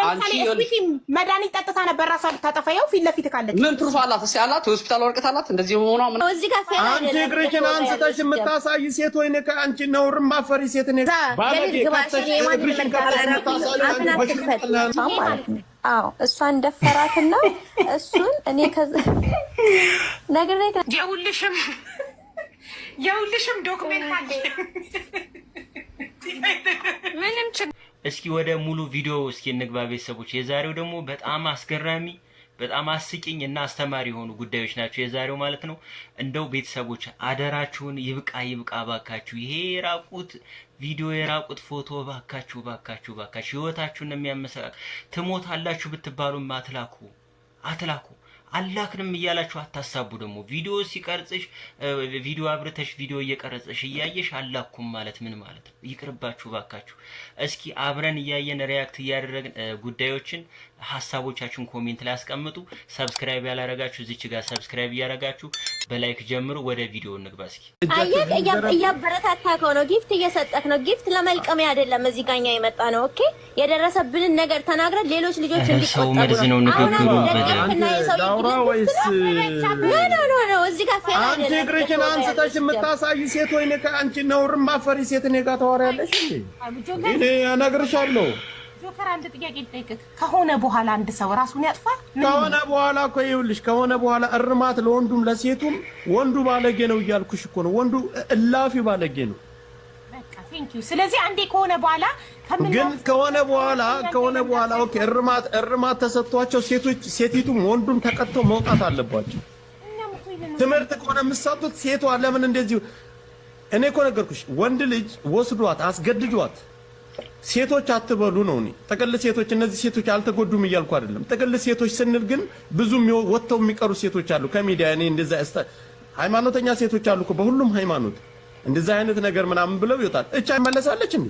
ለምሳሌ እስዊቲ መድኃኒት ጠጥታ ነበር ራሷን ልታጠፋው ፊት ለፊት ካለች ምን ፕሩፍ አላት? እስኪ አላት ሆስፒታል ወረቀት አላት? እንደዚህ ሆኖ ምን እዚህ ጋር ፈራ አንቺ እግርሽን አንስተሽ የምታሳይ ሴት ወይ ነካ አንቺ ነውርም ማፈሪ ሴት ነኝ ባለጌ ከተሽ እግርሽን አዎ እሷን ደፈራትና እሱን እኔ ነገር ላይ የሁልሽም ዶክመንት አለ ምንም እስኪ ወደ ሙሉ ቪዲዮ እስኪ እንግባ ቤተሰቦች። የዛሬው ደግሞ በጣም አስገራሚ በጣም አስቂኝ እና አስተማሪ የሆኑ ጉዳዮች ናቸው የዛሬው ማለት ነው። እንደው ቤተሰቦች አደራችሁን ይብቃ ባካችሁ። ይሄ የራቁት ቪዲዮ የራቁት ፎቶ ባካችሁ ህይወታችሁን የሚያመሰቃቅ ትሞታላችሁ ብትባሉም አትላኩ አላክንም እያላችሁ አታሳቡ። ደግሞ ቪዲዮ ሲቀርጽሽ ቪዲዮ አብርተሽ ቪዲዮ እየቀረጽሽ እያየሽ አላኩም ማለት ምን ማለት ነው? ይቅርባችሁ ባካችሁ። እስኪ አብረን እያየን ሪያክት እያደረግን ጉዳዮችን ሀሳቦቻችሁን ኮሜንት ላይ አስቀምጡ። ሰብስክራይብ ያላረጋችሁ እዚች ጋር ሰብስክራይብ እያረጋችሁ በላይክ ጀምሩ። ወደ ቪዲዮ እንግባ እስኪ። እያበረታታከው ነው፣ ጊፍት እየሰጠክ ነው። ጊፍት ለመልቀም አይደለም እዚህ ጋኛ የመጣ ነው። ኦኬ የደረሰብንን ነገር ተናግረን ሌሎች ልጆች እንዲቆጠሩ ነው። መርዝ ነው ንግግሩ ዳውራ ወይስ ኖ እዚህ ጋር ፈራ አይደለም። አንቺ እግርሽን አንስተሽ የምታሳይ ሴት ወይ ነካ አንቺ ነውርም ማፈሪ ሴት ነኝ ጋር ታወሪያለሽ እንዴ? እኔ እነግርሻለሁ። ጆከር አንድ ጥያቄ ልጠይቅህ። ከሆነ በኋላ አንድ ሰው ራሱን ያጥፋል? ከሆነ በኋላ እኮ ይኸውልሽ፣ ከሆነ በኋላ እርማት ለወንዱም ለሴቱም። ወንዱ ባለጌ ነው እያልኩሽ እኮ ነው። ወንዱ እላፊ ባለጌ ነው። በቃ ቴንክ ዩ። ስለዚህ አንዴ ከሆነ በኋላ ግን ከሆነ በኋላ ኦኬ እርማት ተሰጥቷቸው ሴቲቱም ወንዱም ተቀጥተው መውጣት አለባቸው። ትምህርት ከሆነ የምትሰጡት ሴቷ ለምን እንደዚህ? እኔ እኮ ነገርኩሽ፣ ወንድ ልጅ ወስዷት አስገድጇት ሴቶች አትበሉ ነው። እኔ ጥቅል ሴቶች እነዚህ ሴቶች አልተጎዱም እያልኩ አይደለም። ጥቅል ሴቶች ስንል ግን ብዙ ወጥተው የሚቀሩ ሴቶች አሉ ከሚዲያ። እኔ እንደዛ ሃይማኖተኛ ሴቶች አሉ እኮ በሁሉም ሃይማኖት እንደዛ አይነት ነገር ምናምን ብለው ይወጣል። እቻ ይመለሳለች እንዴ?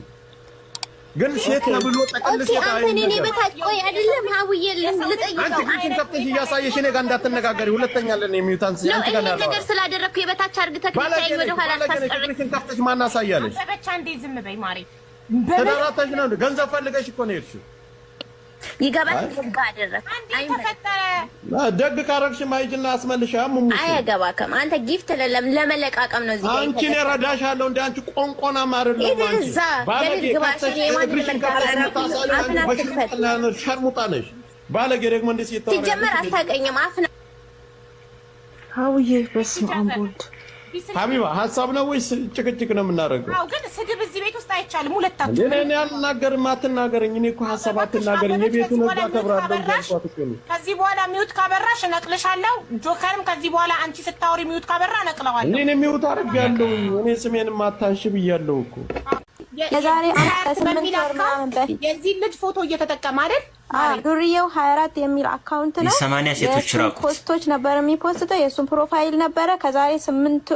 ግን ሴት ነው ብሎ ጥቅል ሴት አንተ እኔ በታች ቆይ አይደለም ሀውዬ ልጠይቀው። አንቺ ግን ከፍተሽ እያሳየሽ እኔ ጋር እንዳትነጋገሪ። ሁለተኛ ለኔ የሚውታንስ አንቺ ጋር ያለው ነገር ስላደረኩ የበታች አርግተህ ከታይ ወደ ኋላ ታስቀርክ። ግን ከፍተሽ ማን አሳያለሽ? በበቻ እንዴ ዝም በይ ማሪ። ተዳራታሽ ነው ገንዘብ ፈልገሽ እኮ ነው የሄድሽው። ይገባል አደረክ አንዴ ተፈጠረ ደግ ካረግሽ ማይጅና አስመልሻ ሙሙሽ አይገባከም። አንተ ጊፍት ለመለቃቀም ነው እዚህ ጋር። አንቺ ነው ረዳሻለሁ እንደ አንቺ ቆንቆና ማረድ ነው አንቺ ባለጌ ከተሽ እግርሽን ከተሽ ሸርሙጣ ነሽ። ባለጌ ደግሞ እንደዚህ ይታወራል። ሲጀመር አታውቀኝም። አፍና ሀውዬ በስመ አብ ወልድ ሀቢባ ሀሳብ ነው ወይስ ጭቅጭቅ ነው የምናደርገው? አው ግን ስድብ እዚህ ቤት ውስጥ አይቻልም። ሁለታችሁ እኔ አልናገርም፣ አትናገረኝ። እኔ እኮ ሀሳብ አትናገረኝ። የቤቱን ህግ አከብራለሁ እያልኳት እኮ ነው። ከዚህ በኋላ ሚውት ካበራሽ እነቅልሻለሁ። ጆከርም ከዚህ በኋላ አንቺ ስታወሪ ሚውት ካበራ እነቅለዋለሁ። እኔ ሚውት አድርጌያለሁ። እኔ ስሜንም አታንሽ ብያለሁ እኮ። የዛሬ 8 ወር ምናምን በፊት የዚህ ልጅ ፎቶ እየተጠቀመ አይደል? ዱርዬው 24 የሚል አካውንት ነው። የ80 ሴቶች ራቁ ፖስቶች ነበር የሚፖስተው። የሱን ፕሮፋይል ነበረ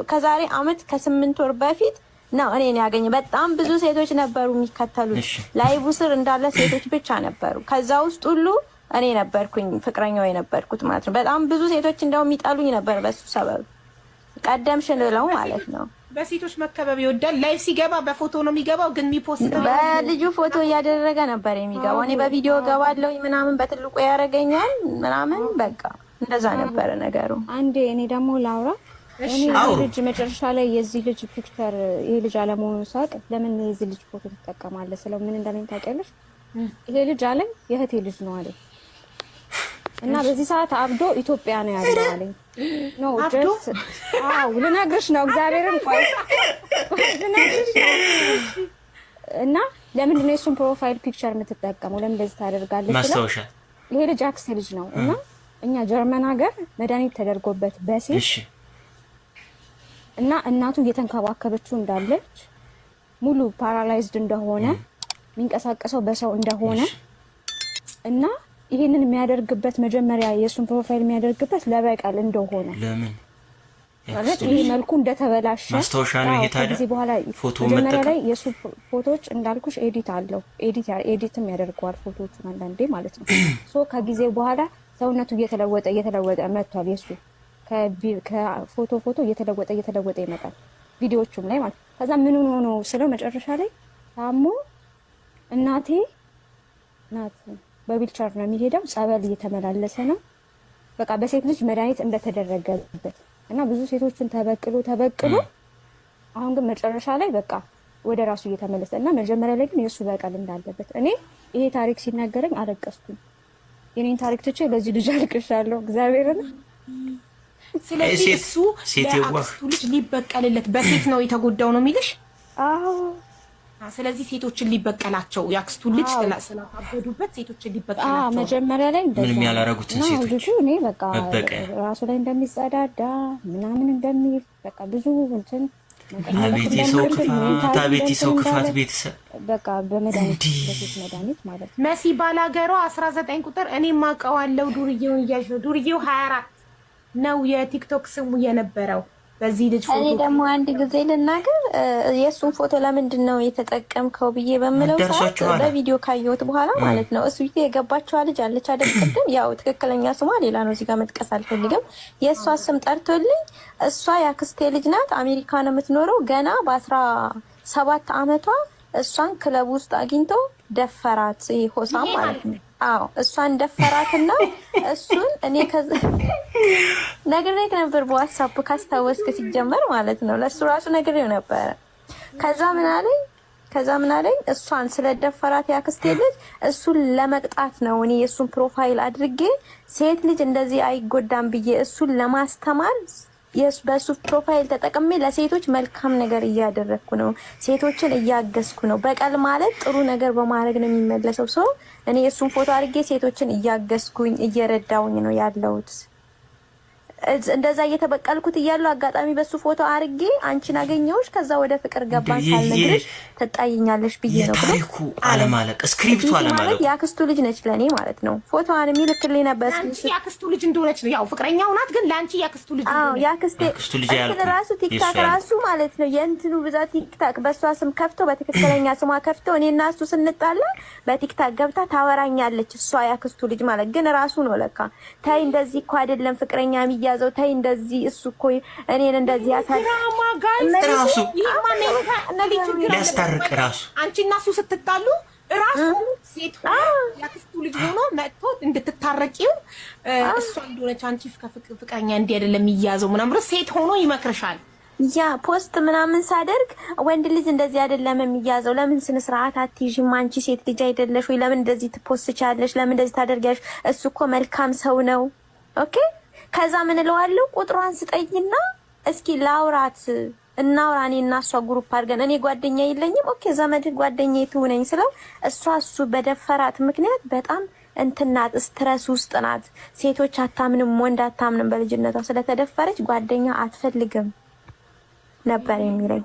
ከዛሬ አመት ከ8 ወር በፊት ነው እኔን ያገኘ። በጣም ብዙ ሴቶች ነበሩ የሚከተሉት። ላይቭ ስር እንዳለ ሴቶች ብቻ ነበሩ። ከዛ ውስጥ ሁሉ እኔ ነበርኩኝ ፍቅረኛው የነበርኩት ማለት ነው። በጣም ብዙ ሴቶች እንደው የሚጠሉኝ ነበር በሱ ሰበብ። ቀደምሽን ልለው ማለት ነው። በሴቶች መከበብ ይወዳል። ላይቭ ሲገባ በፎቶ ነው የሚገባው፣ ግን የሚፖስተው በልጁ ፎቶ እያደረገ ነበር የሚገባው። እኔ በቪዲዮ ገባለሁ ምናምን በትልቁ ያደርገኛል ምናምን በቃ እንደዛ ነበረ ነገሩ። አንዴ እኔ ደግሞ ላውራ። እኔ ልጅ መጨረሻ ላይ የዚህ ልጅ ፒክቸር ይሄ ልጅ አለመሆኑን ሳቅ ለምን የዚህ ልጅ ፎቶ ትጠቀማለህ ስለው ምን እንደምን ታውቂያለሽ? ይሄ ልጅ አለኝ የእህቴ ልጅ ነው አለኝ እና በዚህ ሰዓት አብዶ ኢትዮጵያ ነው ያለው አለኝ። ኖ ጀስት ልነግርሽ ነው እግዚአብሔርን ቆይ ልነግርሽ እና ለምንድን ነው የሱን ፕሮፋይል ፒክቸር የምትጠቀመው? ለምን እንደዚህ ታደርጋለች? ማስታወሻ ይሄ ልጅ አክስቴ ልጅ ነው እና እኛ ጀርመን ሀገር መድኃኒት ተደርጎበት በሴት እና እናቱ እየተንከባከበችው እንዳለች ሙሉ ፓራላይዝድ እንደሆነ የሚንቀሳቀሰው በሰው እንደሆነ እና ይሄንን የሚያደርግበት መጀመሪያ የሱን ፕሮፋይል የሚያደርግበት ለበቀል እንደሆነ ለምን ማለት ይሄ መልኩ እንደተበላሸ ማስታወሻ ነው። ይሄ ታዲያ ከዚህ በኋላ ፎቶ መጀመሪያ ላይ የሱ ፎቶዎች እንዳልኩሽ ኤዲት አለው ኤዲትም ያደርገዋል ፎቶዎቹን አንዳንዴ ማለት ነው። ሶ ከጊዜ በኋላ ሰውነቱ እየተለወጠ መጥቷል። የሱ ከፎቶ እየተለወጠ ይመጣል ቪዲዮዎቹም ላይ ማለት። ከዛ ምን ሆኖ ነው ስለው መጨረሻ ላይ ታሞ እናቴ ናት በዊልቸር ነው የሚሄደው። ጸበል እየተመላለሰ ነው። በቃ በሴት ልጅ መድኃኒት እንደተደረገበት እና ብዙ ሴቶችን ተበቅሎ አሁን ግን መጨረሻ ላይ በቃ ወደ ራሱ እየተመለሰ እና መጀመሪያ ላይ ግን የእሱ በቀል እንዳለበት እኔ ይሄ ታሪክ ሲናገረኝ አለቀስኩኝ። የኔን ታሪክ ትቼ ለዚህ ልጅ አልቅሻለሁ እግዚአብሔርን። ስለዚህ እሱ ለአክስቱ ልጅ ሊበቀልለት በሴት ነው የተጎዳው ነው የሚልሽ? አዎ። ስለዚህ ሴቶችን ሊበቀላቸው የአክስቱ ልጅ ስላካበዱበት ሴቶችን ሊበቀላቸው መጀመሪያ ላይ እንደዛ ምንም ያላረጉትን ሴቶች እኔ በቃ ራሱ ላይ እንደሚጸዳዳ ምናምን እንደሚል በቃ ብዙ እንትን አቤት የሰው ክፋት፣ አቤት የሰው ክፋት ቤተሰብ በቃ በመድኃኒት በሴት መድኃኒት ማለት ነው። መሲ ባላገሯ 19 ቁጥር እኔ ማቀዋለው ዱርዬውን እያየሁ ዱርዬው 24 ነው የቲክቶክ ስሙ የነበረው በዚህ ልጅ ፎቶ። እኔ ደግሞ አንድ ጊዜ ልናገር የሱን ፎቶ ለምንድን ነው የተጠቀምከው ብዬ በመለው ሰዓት በቪዲዮ ካየሁት በኋላ ማለት ነው እሱ የገባችው ልጅ አለች አይደል? ቅድም ያው ትክክለኛ ስሟ ሌላ ነው፣ እዚህ ጋር መጥቀስ አልፈልግም። የእሷ ስም ጠርቶልኝ እሷ ያክስቴ ልጅ ናት፣ አሜሪካ ነው የምትኖረው። ገና በ17 ዓመቷ እሷን ክለብ ውስጥ አግኝቶ ደፈራት። ይሄ ሆሳም ማለት ነው። አዎ እሷን ደፈራትና እሱን እኔ ነግሬህ ነበር በዋትስአፕ ካስታወስክ ሲጀመር ማለት ነው። ለሱ ራሱ ነግሬው ነበር። ከዛ ምን አለኝ እሷን ስለደፈራት ያክስቴ ልጅ እሱን ለመቅጣት ነው እኔ የሱን ፕሮፋይል አድርጌ ሴት ልጅ እንደዚህ አይጎዳም ብዬ እሱን ለማስተማር በሱ ፕሮፋይል ተጠቅሜ ለሴቶች መልካም ነገር እያደረግኩ ነው፣ ሴቶችን እያገዝኩ ነው። በቀል ማለት ጥሩ ነገር በማድረግ ነው የሚመለሰው። ሰው እኔ የሱን ፎቶ አድርጌ ሴቶችን እያገዝኩኝ እየረዳውኝ ነው ያለሁት። እንደዛ እየተበቀልኩት እያለው አጋጣሚ በሱ ፎቶ አድርጌ አንቺን አገኘሁሽ፣ ከዛ ወደ ፍቅር ገባን ሳልነግርሽ ትጣይኛለሽ ብዬ ነው ብሎ ታሪኩ አለማለቅ ስክሪፕቱ አለማለቅ ያክስቱ ልጅ ነች ለኔ ማለት ነው። ፎቶዋን የሚልክልኝ ነበር። አንቺ ያክስቱ ልጅ እንደሆነች ነው ያው ፍቅረኛው ናት፣ ግን ላንቺ ያክስቱ ልጅ ነው። አዎ ያክስቱ ልጅ ያልኩት ራሱ ቲክታክ ራሱ ማለት ነው የእንትኑ ብዛት ቲክታክ በሷ ስም ከፍቶ በትክክለኛ ስሟ ከፍቶ እኔና እሱ ስንጣላ በቲክታክ ገብታ ታወራኛለች። እሷ ያክስቱ ልጅ ማለት ግን ራሱ ነው ለካ። ታይ እንደዚህ እኮ አይደለም ፍቅረኛ የሚያዘው ታይ እንደዚህ እሱ እኮ እኔን እንደዚህ ያሳይ ራሱ ሊያስታርቅ ራሱ አንቺና እሱ ስትጣሉ ራሱ ሴት ያክስቱ ልጅ ሆኖ መጥቶ እንድትታረቂው እሷ እንደሆነች አንቺ ፍቅረኛ እንዲህ አይደለም የሚያዘው ምናምን ሴት ሆኖ ይመክርሻል። ያ ፖስት ምናምን ሳደርግ ወንድ ልጅ እንደዚህ አይደለም የሚያዘው፣ ለምን ስነ ስርዓት አትይዥም? አንቺ ሴት ልጅ አይደለሽ ወይ? ለምን እንደዚህ ትፖስቻለሽ? ለምን እንደዚህ ታደርጊያለሽ? እሱ እኮ መልካም ሰው ነው። ኦኬ ከዛ ምን እለዋለሁ ቁጥሯን ስጠይና እስኪ ላውራት እናውራ እኔና እሷ ግሩፕ አድርገን፣ እኔ ጓደኛ የለኝም ኦኬ ዘመድ ጓደኛ ትሁነኝ ስለው እሱ በደፈራት ምክንያት በጣም እንትናት ስትረስ ውስጥ ናት። ሴቶች አታምንም፣ ወንድ አታምንም። በልጅነቷ ስለተደፈረች ጓደኛ አትፈልግም ነበር የሚለኝ።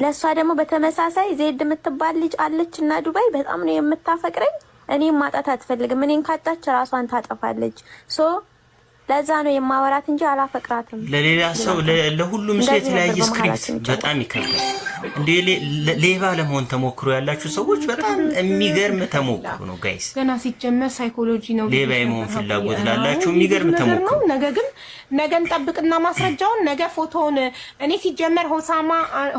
ለሷ ደግሞ በተመሳሳይ ዜድ የምትባል ልጅ አለችና ዱባይ በጣም ነው የምታፈቅረኝ። እኔም ማጣት አትፈልግም። እኔን ካጣች ራሷን ታጠፋለች። ሶ ለዛ ነው የማወራት እንጂ አላፈቅራትም። ለሌላ ሰው ለሁሉም ሰው የተለያየ ስክሪፕት በጣም ይከብዳል። እንደ ሌባ ለመሆን ተሞክሮ ያላችሁ ሰዎች በጣም የሚገርም ተሞክሮ ነው ጋይስ። ገና ሲጀመር ሳይኮሎጂ ነው። ሌባ የመሆን ፍላጎት ላላችሁ የሚገርም ተሞክሮ። ነገ ግን ነገን ጠብቅና ማስረጃውን ነገ ፎቶውን እኔ ሲጀመር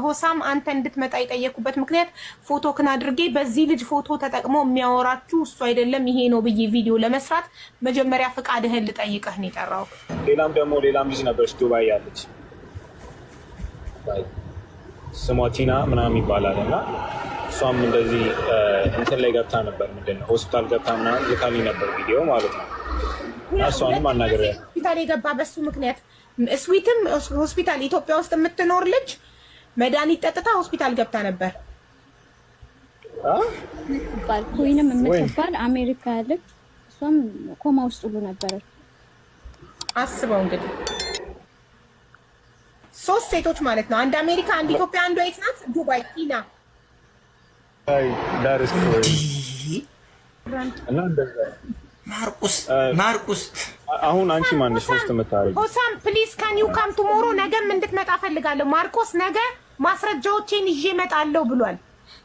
ሆሳም አንተ እንድትመጣ የጠየቁበት ምክንያት ፎቶክን አድርጌ በዚህ ልጅ ፎቶ ተጠቅሞ የሚያወራችሁ እሱ አይደለም ይሄ ነው ብዬ ቪዲዮ ለመስራት መጀመሪያ ፍቃድህን ልጠይቅህ ነው የጠራው። ሌላም ልጅ ነበረች ዱባይ ያለች ስሟ ቲና ምናምን ይባላል እና እሷም እንደዚህ እንትን ላይ ገብታ ነበር፣ ምንድን ነው ሆስፒታል ገብታ ምናምን ልካልኝ ነበር ቪዲዮ ማለት ነው። እሷንም አናግሬያለሁ። ሆስፒታል የገባ በሱ ምክንያት ስዊትም ሆስፒታል ኢትዮጵያ ውስጥ የምትኖር ልጅ መድኃኒት ጠጥታ ሆስፒታል ገብታ ነበር። ኮይንም የምትባል አሜሪካ ያለች እሷም ኮማ ውስጥ ሁሉ ነበረች። አስበው እንግዲህ 3 ሴቶች ማለት ነው። አንድ አሜሪካ፣ አንድ ኢትዮጵያ፣ አንዷ የት ናት? ዱባይ ቲና። ማርቁስ አሁን አንቺ ማንሽ ሆስት የምታረጊ? ሆሳም ፕሊዝ ካን ዩ ካም ቱሞሮ። ነገም እንድትመጣ ፈልጋለሁ። ማርቆስ ነገ ማስረጃዎቼን ይዤ እመጣለሁ ብሏል።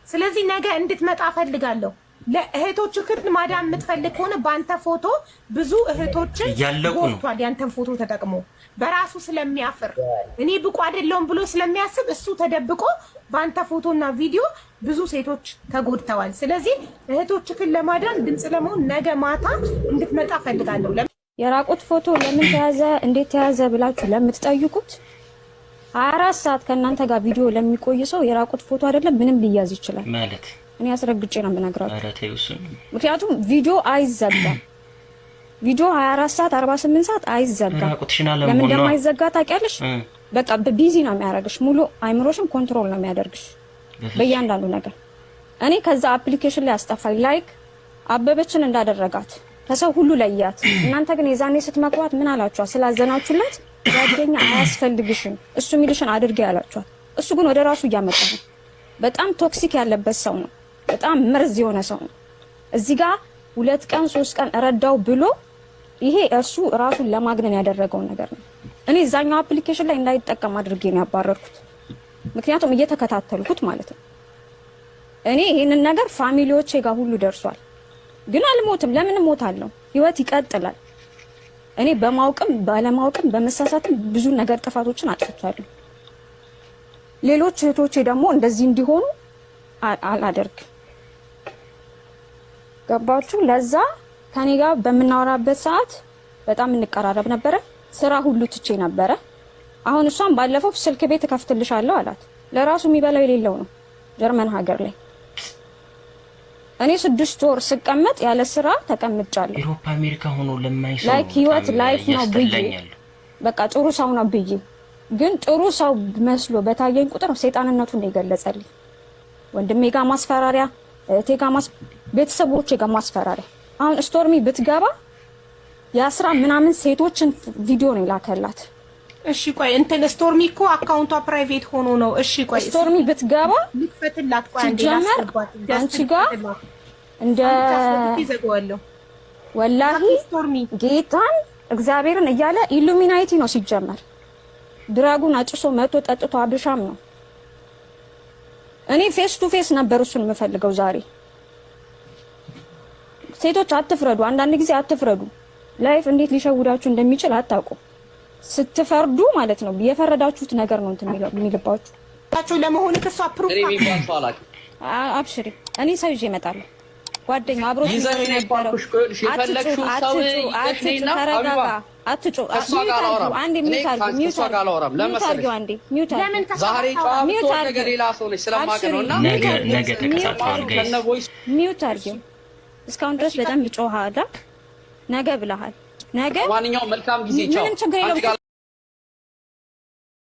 ስለዚህ ነገ እንድትመጣ ፈልጋለሁ። ለእህቶችህ ማዳን የምትፈልግ ከሆነ በአንተ ፎቶ ብዙ እህቶችን ጎድቷል። ያንተን ፎቶ ተጠቅሞ በራሱ ስለሚያፍር እኔ ብቁ አይደለሁም ብሎ ስለሚያስብ እሱ ተደብቆ በአንተ ፎቶና ቪዲዮ ብዙ ሴቶች ተጎድተዋል። ስለዚህ እህቶችህን ለማዳን ድምፅ ለመሆን ነገ ማታ እንድትመጣ ፈልጋለሁ። የራቁት ፎቶ ለምን ተያዘ እንዴት ተያዘ ብላችሁ ለምትጠይቁት 24 ሰዓት ከእናንተ ጋር ቪዲዮ ለሚቆይ ሰው የራቁት ፎቶ አይደለም ምንም ሊያዝ ይችላል ማለት እኔ አስረግጬ ነው የምነግራችሁ። ኧረ ተይው እሱን። ምክንያቱም ቪዲዮ አይዘጋም። ቪዲዮ 24 ሰዓት 48 ሰዓት አይዘጋም። ለምን እንደማይዘጋ ታውቂያለሽ? በቃ ቢዚ ነው የሚያደርግሽ። ሙሉ አይምሮሽን ኮንትሮል ነው የሚያደርግሽ በእያንዳንዱ ነገር። እኔ ከዛ አፕሊኬሽን ላይ አስጠፋኝ። ላይክ አበበችን እንዳደረጋት ከሰው ሁሉ ለያት። እናንተ ግን የዛኔ ስትመክሯት ምን አላችኋት? ስላዘናችሁላት ጓደኛ አያስፈልግሽም እሱ የሚልሽን አድርጌ ያላችኋት። እሱ ግን ወደ ራሱ እያመጣ ነው። በጣም ቶክሲክ ያለበት ሰው ነው። በጣም መርዝ የሆነ ሰው ነው። እዚህ ጋር 2 ቀን 3 ቀን ረዳው ብሎ ይሄ እሱ ራሱን ለማግነን ያደረገው ነገር ነው። እኔ እዛኛው አፕሊኬሽን ላይ እንዳይጠቀም አድርጌ ነው ያባረርኩት። ምክንያቱም እየተከታተልኩት ማለት ነው። እኔ ይሄንን ነገር ፋሚሊዎቼ ጋር ሁሉ ደርሷል። ግን አልሞትም። ለምን እሞታለሁ? ህይወት ይቀጥላል። እኔ በማውቅም ባለማውቅም በመሳሳትም ብዙ ነገር ጥፋቶችን አጥፍቻለሁ። ሌሎች እህቶቼ ደግሞ እንደዚህ እንዲሆኑ አላደርግም። ገባችሁ? ለዛ ከኔ ጋር በምናወራበት ሰዓት በጣም እንቀራረብ ነበረ። ስራ ሁሉ ትቼ ነበረ። አሁን እሷም ባለፈው ስልክ ቤት እከፍትልሻለሁ አላት። ለራሱ የሚበላው የሌለው ነው ጀርመን ሀገር ላይ። እኔ 6 ወር ስቀመጥ ያለ ስራ ተቀምጫለሁ። አውሮፓ አሜሪካ ሆኖ ለማይሰው ላይክ ህይወት ላይፍ ነው ብዬ በቃ ጥሩ ሰው ነው ብዬ ግን ጥሩ ሰው መስሎ በታየኝ ቁጥር ሰይጣንነቱን ነው የገለጸልኝ። ወንድሜ ጋር ማስፈራሪያ፣ እህቴ ጋር ቤተሰቦቼ ጋር ማስፈራሪያ። አሁን ስቶርሚ ብትገባ የአስራ ምናምን ሴቶችን ቪዲዮ ነው የላከላት። እሺ ቆይ እንትን ስቶርሚ እኮ አካውንቷ ፕራይቬት ሆኖ ነው። እሺ ቆይ ስቶርሚ ብትገባ ልክፈትላት። ቆይ አንዴ ላስገባት። አንቺ ጋር እንደ ይዘጋዋለሁ ወላሂ ስቶርሚ ጌታን እግዚአብሔርን እያለ ኢሉሚናቲ ነው ሲጀመር። ድራጉን አጭሶ መቶ ጠጥቶ አብሻም ነው። እኔ ፌስ ቱ ፌስ ነበር እሱን የምፈልገው ዛሬ። ሴቶች አትፍረዱ፣ አንዳንድ ጊዜ አትፍረዱ። ላይፍ እንዴት ሊሸውዳችሁ እንደሚችል አታውቁ። ስትፈርዱ ማለት ነው የፈረዳችሁት ነገር ነው እንትን የሚልባችሁ። ታቸው ለመሆን ከሷ ፕሩፍ አብሽሪ። እኔ ሰው ይዤ እመጣለሁ። ጓደኛው አብሮ ይዘሽ ነው ባልኩሽ። ቆይልሽ የፈለግሽው ሰው ይከኔና አቢባ አትጩ። አንዴ ዛሬ ጨዋብቶ ነገር ሌላ ሰው ነች ስለማውቅ ነውና ነገ ተከታተል ጋይስ። ሚውት አድርጊው። እስካሁን ድረስ በጣም ጮሃዳ ነገ ብለሃል። ነገ ማንኛውም መልካም ጊዜ ቻው። ምንም ችግር የለውም።